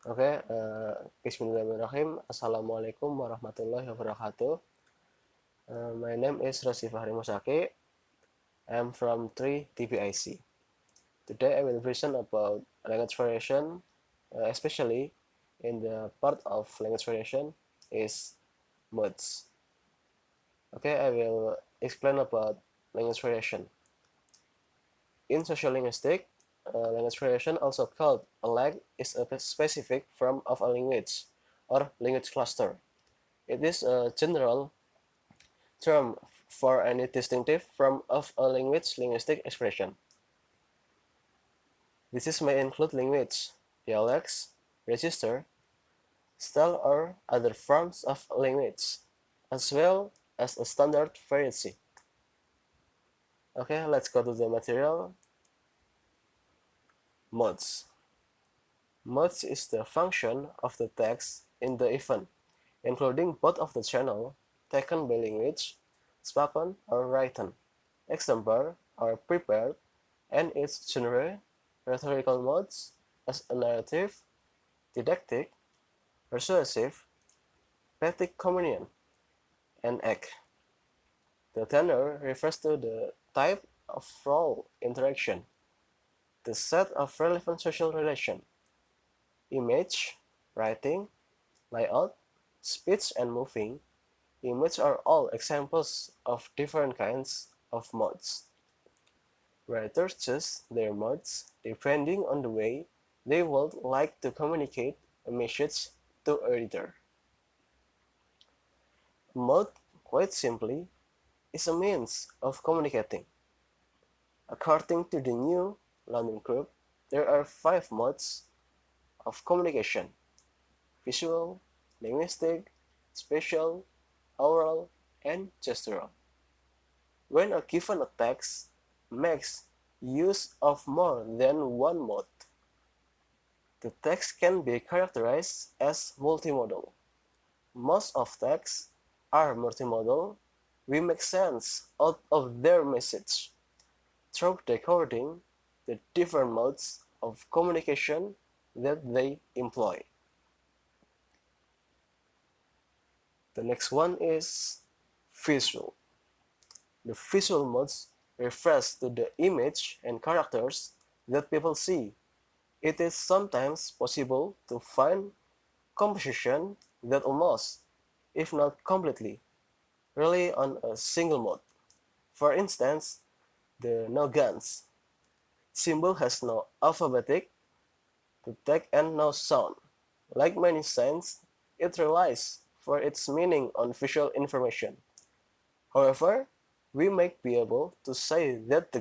Oke, Bismillahirrahmanirrahim. Assalamualaikum warahmatullahi wabarakatuh. My name is Rozi Fachri Muzaki. I'm from 3 TBI C. Today I will present about language variation, especially in the part of language variation is modes. Okay, I will explain about language variation. In social linguistics, language variation, also called a lag, is a specific form of a language or language cluster. It is a general term for any distinctive form of a language linguistic expression. This may include language, dialects, register, style, or other forms of language, as well as a standard variety. Okay, let's go to the material. Modes. Modes is the function of the text in the event, including both of the channel taken by language, spoken or written, extemporaneous or prepared, and its genre, rhetorical modes as a narrative, didactic, persuasive, poetic communion, and act. The tenor refers to the type of role interaction, the set of relevant social relation, image, writing, layout, speech, and moving. Images are all examples of different kinds of modes. Writers choose their modes depending on the way they would like to communicate a message to a reader. A mode, quite simply, is a means of communicating. According to the New London Group, there are 5 modes of communication: visual, linguistic, spatial, oral, and gestural. When a given text makes use of more than one mode, the text can be characterized as multimodal. Most of texts are multimodal. We make sense out of their message through decoding the different modes of communication that they employ. The next one is visual. The visual modes refers to the image and characters that people see. It is sometimes possible to find composition that almost, if not completely, rely on a single mode. For instance, the no guns symbol has no alphabetic to tag and no sound. Like many signs, it relies for its meaning on visual information. However, we might be able to say that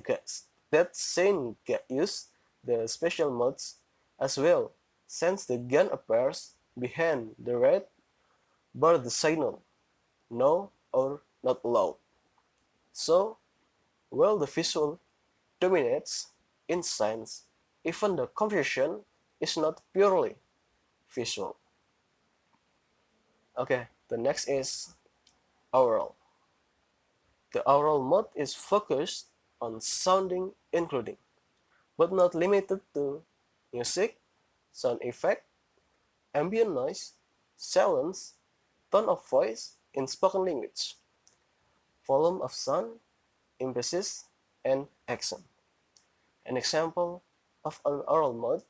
that same use the special modes as well, since the gun appears behind the red bar the signal no or not allowed. So, while the visual dominates in signs, even the confusion is not purely visual. Okay, the next is oral. The oral mode is focused on sounding including, but not limited to music, sound effect, ambient noise, silence, tone of voice in spoken language, volume of sound, emphasis, and accent. An example of an oral mode,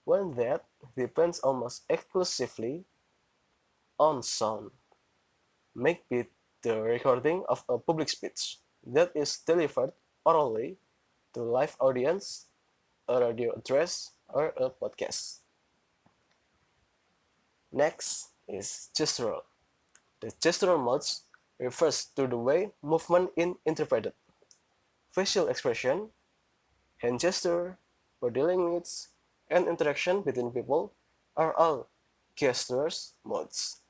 one that depends almost exclusively on sound, might be the recording of a public speech that is delivered orally to live audience, a radio address, or a podcast. Next is gestural. The gestural modes refers to the way movement is interpreted. Facial expression, hand gesture, body language, and interaction between people are all gestures modes.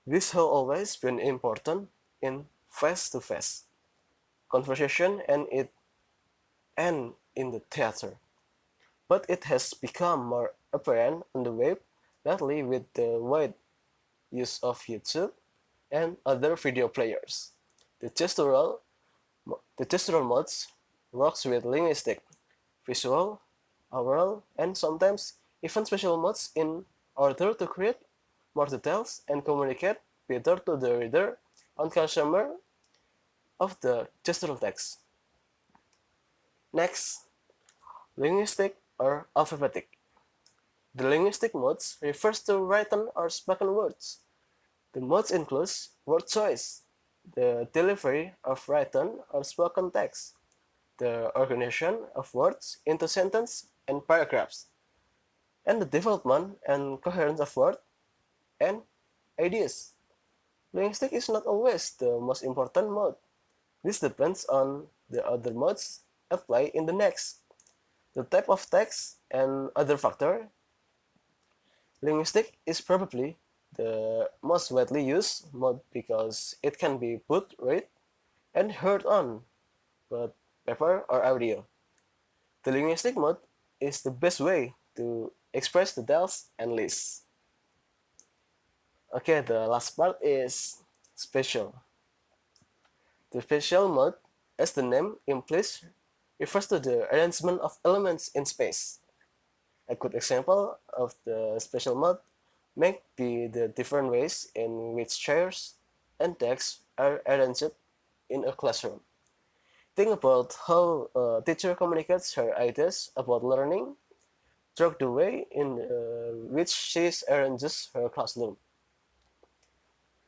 This has always been important in face-to-face conversation and in the theater, but it has become more apparent on the web lately with the wide use of YouTube and other video players. The gestural, the gestural modes works with linguistic, visual, oral, and sometimes even special modes in order to create more details and communicate better to the reader and consumer of the gestural text. Next, linguistic or alphabetic. The linguistic modes refers to written or spoken words. The modes includes word choice, the delivery of written or spoken text, the organization of words into sentence and paragraphs, and the development and coherence of words and ideas. Linguistics is not always the most important mode. This depends on the other modes applied in the next, the type of text, and other factors. Linguistic is probably the most widely used mode because it can be both read and heard on both paper or audio. The linguistic mode is the best way to express details and lists. Okay, the last part is spatial. The spatial mode, as the name implies, refers to the arrangement of elements in space. A good example of the spatial mode may be the different ways in which chairs and desks are arranged in a classroom. Think about how a teacher communicates her ideas about learning through the way in which she arranges her classroom.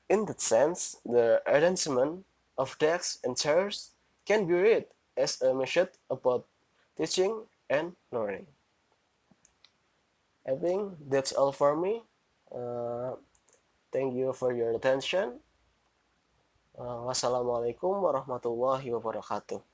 In that sense, the arrangement of desks and chairs can be read as a method about teaching and learning. I think that's all for me. Uh, Thank you for your attention. Wassalamualaikum warahmatullahi wabarakatuh.